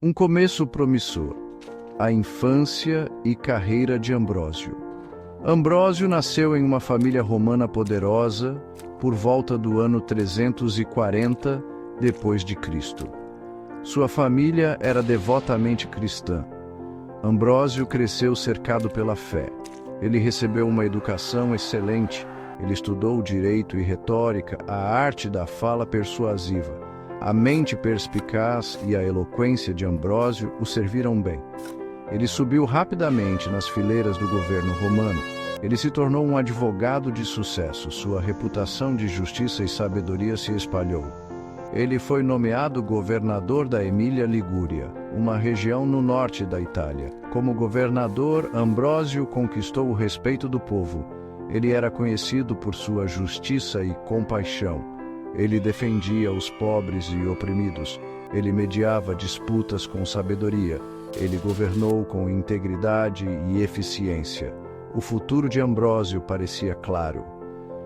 Um começo promissor. A infância e carreira de Ambrósio. Ambrósio nasceu em uma família romana poderosa por volta do ano 340 depois de Cristo. Sua família era devotamente cristã. Ambrósio cresceu cercado pela fé. Ele recebeu uma educação excelente. Ele estudou direito e retórica, a arte da fala persuasiva. A mente perspicaz e a eloquência de Ambrósio o serviram bem. Ele subiu rapidamente nas fileiras do governo romano. Ele se tornou um advogado de sucesso. Sua reputação de justiça e sabedoria se espalhou. Ele foi nomeado governador da Emília-Ligúria, uma região no norte da Itália. Como governador, Ambrósio conquistou o respeito do povo. Ele era conhecido por sua justiça e compaixão. Ele defendia os pobres e oprimidos. Ele mediava disputas com sabedoria. Ele governou com integridade e eficiência. O futuro de Ambrósio parecia claro.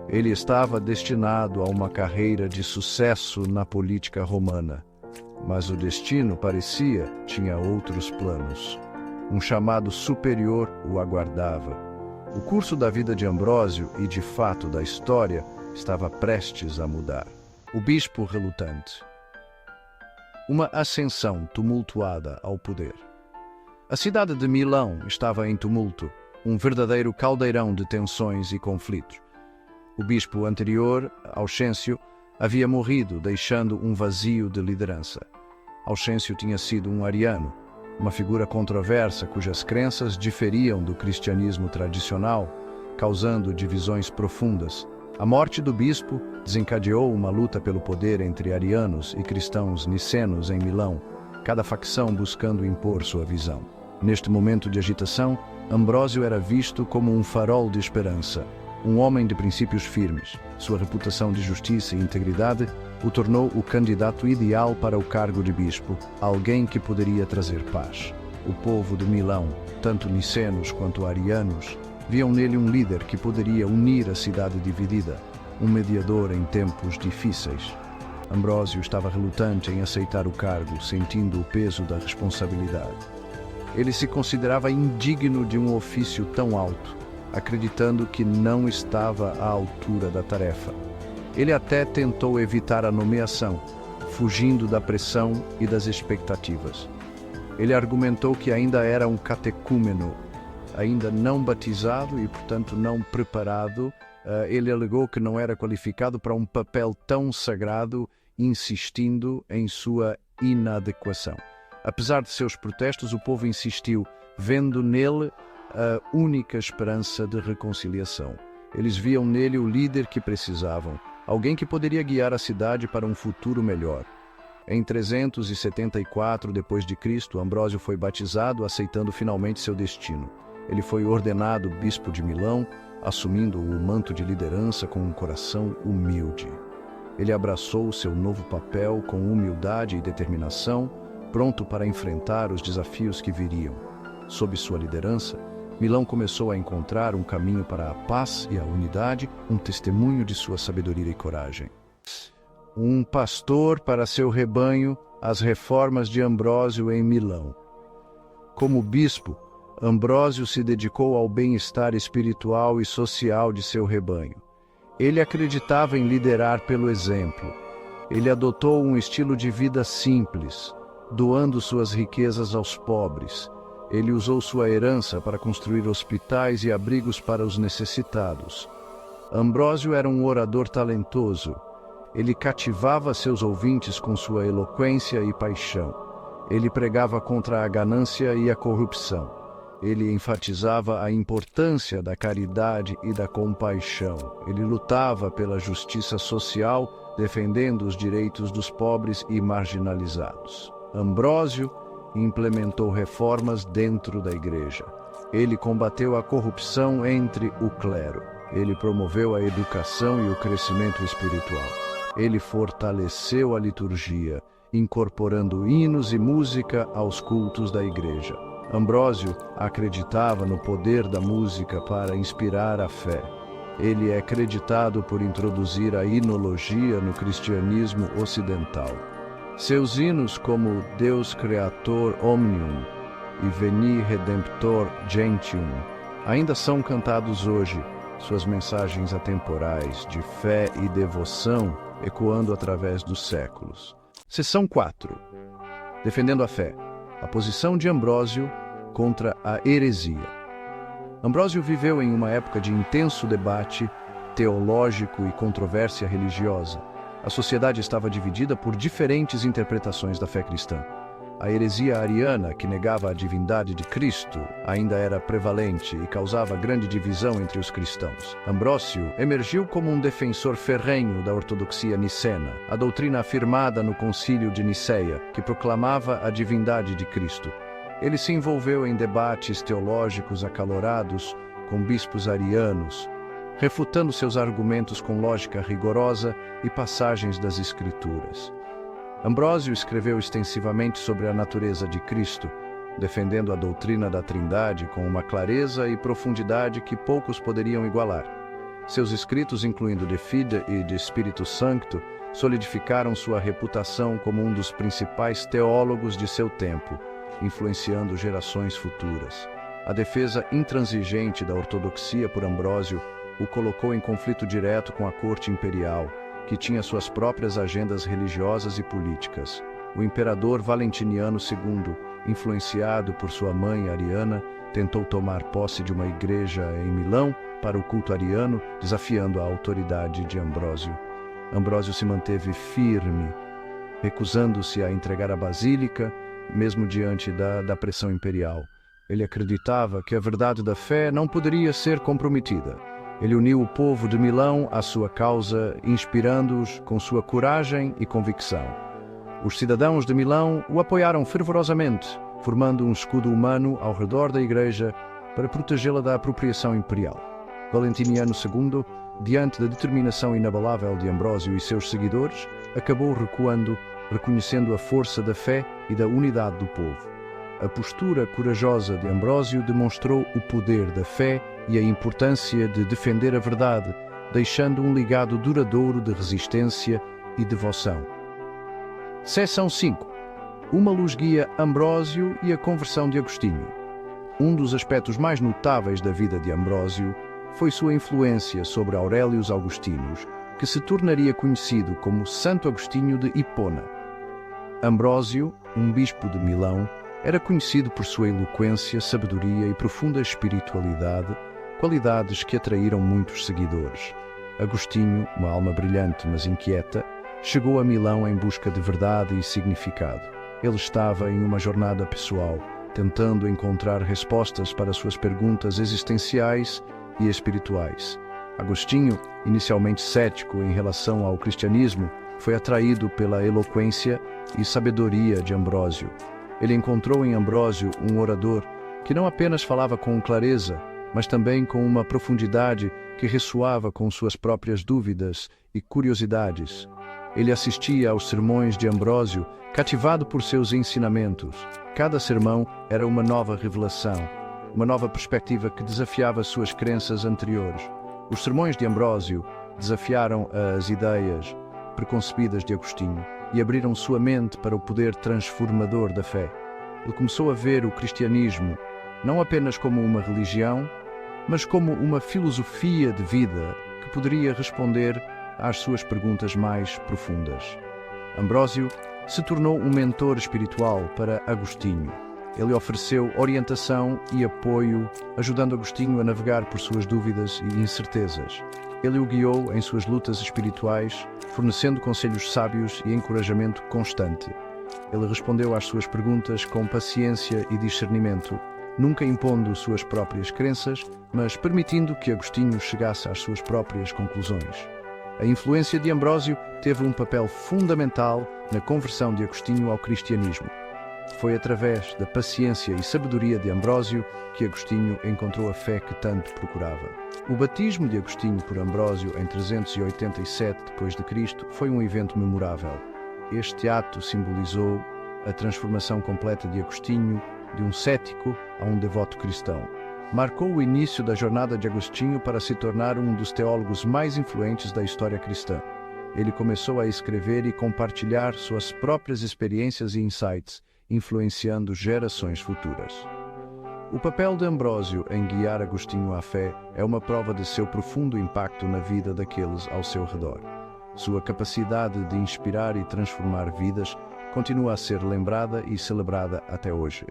Ele estava destinado a uma carreira de sucesso na política romana. Mas o destino tinha outros planos. Um chamado superior o aguardava. O curso da vida de Ambrósio e, de fato, da história, estava prestes a mudar. O bispo relutante. Uma ascensão tumultuada ao poder. A cidade de Milão estava em tumulto, um verdadeiro caldeirão de tensões e conflitos. O bispo anterior, Auxêncio, havia morrido, deixando um vazio de liderança. Auxêncio tinha sido um ariano, uma figura controversa cujas crenças diferiam do cristianismo tradicional, causando divisões profundas. A morte do bispo desencadeou uma luta pelo poder entre arianos e cristãos nicenos em Milão, cada facção buscando impor sua visão. Neste momento de agitação, Ambrósio era visto como um farol de esperança, um homem de princípios firmes. Sua reputação de justiça e integridade o tornou o candidato ideal para o cargo de bispo, alguém que poderia trazer paz. O povo de Milão, tanto nicenos quanto arianos, viam nele um líder que poderia unir a cidade dividida, um mediador em tempos difíceis. Ambrósio estava relutante em aceitar o cargo, sentindo o peso da responsabilidade. Ele se considerava indigno de um ofício tão alto, acreditando que não estava à altura da tarefa. Ele até tentou evitar a nomeação, fugindo da pressão e das expectativas. Ele argumentou que ainda era um catecúmeno, ainda não batizado e, portanto, não preparado. Ele alegou que não era qualificado para um papel tão sagrado, insistindo em sua inadequação. Apesar de seus protestos, o povo insistiu, vendo nele a única esperança de reconciliação. Eles viam nele o líder que precisavam, alguém que poderia guiar a cidade para um futuro melhor. Em 374 d.C., Ambrósio foi batizado, aceitando finalmente seu destino. Ele foi ordenado bispo de Milão, assumindo o manto de liderança com um coração humilde. Ele abraçou seu novo papel com humildade e determinação, pronto para enfrentar os desafios que viriam. Sob sua liderança, Milão começou a encontrar um caminho para a paz e a unidade, um testemunho de sua sabedoria e coragem. Um pastor para seu rebanho, as reformas de Ambrósio em Milão. Como bispo, Ambrósio se dedicou ao bem-estar espiritual e social de seu rebanho. Ele acreditava em liderar pelo exemplo. Ele adotou um estilo de vida simples, doando suas riquezas aos pobres. Ele usou sua herança para construir hospitais e abrigos para os necessitados. Ambrósio era um orador talentoso. Ele cativava seus ouvintes com sua eloquência e paixão. Ele pregava contra a ganância e a corrupção. Ele enfatizava a importância da caridade e da compaixão. Ele lutava pela justiça social, defendendo os direitos dos pobres e marginalizados. Ambrósio implementou reformas dentro da igreja. Ele combateu a corrupção entre o clero. Ele promoveu a educação e o crescimento espiritual. Ele fortaleceu a liturgia, incorporando hinos e música aos cultos da igreja. Ambrósio acreditava no poder da música para inspirar a fé. Ele é creditado por introduzir a hinologia no cristianismo ocidental. Seus hinos como Deus Creator Omnium e Veni Redemptor Gentium ainda são cantados hoje, suas mensagens atemporais de fé e devoção ecoando através dos séculos. Seção 4. Defendendo a fé. A posição de Ambrósio contra a heresia. Ambrósio viveu em uma época de intenso debate teológico e controvérsia religiosa. A sociedade estava dividida por diferentes interpretações da fé cristã. A heresia ariana, que negava a divindade de Cristo, ainda era prevalente e causava grande divisão entre os cristãos. Ambrósio emergiu como um defensor ferrenho da ortodoxia nicena, a doutrina afirmada no Concílio de Niceia, que proclamava a divindade de Cristo. Ele se envolveu em debates teológicos acalorados com bispos arianos, refutando seus argumentos com lógica rigorosa e passagens das Escrituras. Ambrósio escreveu extensivamente sobre a natureza de Cristo, defendendo a doutrina da Trindade com uma clareza e profundidade que poucos poderiam igualar. Seus escritos, incluindo De Fide e De Spiritu Sancto, solidificaram sua reputação como um dos principais teólogos de seu tempo, influenciando gerações futuras. A defesa intransigente da ortodoxia por Ambrósio o colocou em conflito direto com a corte imperial, que tinha suas próprias agendas religiosas e políticas. O imperador Valentiniano II, influenciado por sua mãe ariana, tentou tomar posse de uma igreja em Milão para o culto ariano, desafiando a autoridade de Ambrósio. Ambrósio se manteve firme, recusando-se a entregar a basílica, mesmo diante da pressão imperial. Ele acreditava que a verdade da fé não poderia ser comprometida. Ele uniu o povo de Milão à sua causa, inspirando-os com sua coragem e convicção. Os cidadãos de Milão o apoiaram fervorosamente, formando um escudo humano ao redor da igreja para protegê-la da apropriação imperial. Valentiniano II, diante da determinação inabalável de Ambrósio e seus seguidores, acabou recuando, reconhecendo a força da fé e da unidade do povo. A postura corajosa de Ambrósio demonstrou o poder da fé e a importância de defender a verdade, deixando um legado duradouro de resistência e devoção. Seção 5. Uma luz guia Ambrósio e a conversão de Agostinho. Um dos aspectos mais notáveis da vida de Ambrósio foi sua influência sobre Aurélios Augustinus, que se tornaria conhecido como Santo Agostinho de Hipona. Ambrósio, um bispo de Milão, era conhecido por sua eloquência, sabedoria e profunda espiritualidade, qualidades que atraíram muitos seguidores. Agostinho, uma alma brilhante mas inquieta, chegou a Milão em busca de verdade e significado. Ele estava em uma jornada pessoal, tentando encontrar respostas para suas perguntas existenciais e espirituais. Agostinho, inicialmente cético em relação ao cristianismo, foi atraído pela eloquência e sabedoria de Ambrósio. Ele encontrou em Ambrósio um orador que não apenas falava com clareza, mas também com uma profundidade que ressoava com suas próprias dúvidas e curiosidades. Ele assistia aos sermões de Ambrósio, cativado por seus ensinamentos. Cada sermão era uma nova revelação, uma nova perspectiva que desafiava suas crenças anteriores. Os sermões de Ambrósio desafiaram as ideias preconcebidas de Agostinho e abriram sua mente para o poder transformador da fé. Ele começou a ver o cristianismo não apenas como uma religião, mas como uma filosofia de vida que poderia responder às suas perguntas mais profundas. Ambrósio se tornou um mentor espiritual para Agostinho. Ele ofereceu orientação e apoio, ajudando Agostinho a navegar por suas dúvidas e incertezas. Ele o guiou em suas lutas espirituais, fornecendo conselhos sábios e encorajamento constante. Ele respondeu às suas perguntas com paciência e discernimento, nunca impondo suas próprias crenças, mas permitindo que Agostinho chegasse às suas próprias conclusões. A influência de Ambrósio teve um papel fundamental na conversão de Agostinho ao cristianismo. Foi através da paciência e sabedoria de Ambrósio que Agostinho encontrou a fé que tanto procurava. O batismo de Agostinho por Ambrósio em 387 d.C. foi um evento memorável. Este ato simbolizou a transformação completa de Agostinho de um cético a um devoto cristão. Marcou o início da jornada de Agostinho para se tornar um dos teólogos mais influentes da história cristã. ele começou a escrever e compartilhar suas próprias experiências e insights, influenciando gerações futuras. O papel de Ambrósio em guiar Agostinho à fé é uma prova de seu profundo impacto na vida daqueles ao seu redor. Sua capacidade de inspirar e transformar vidas continua a ser lembrada e celebrada até hoje,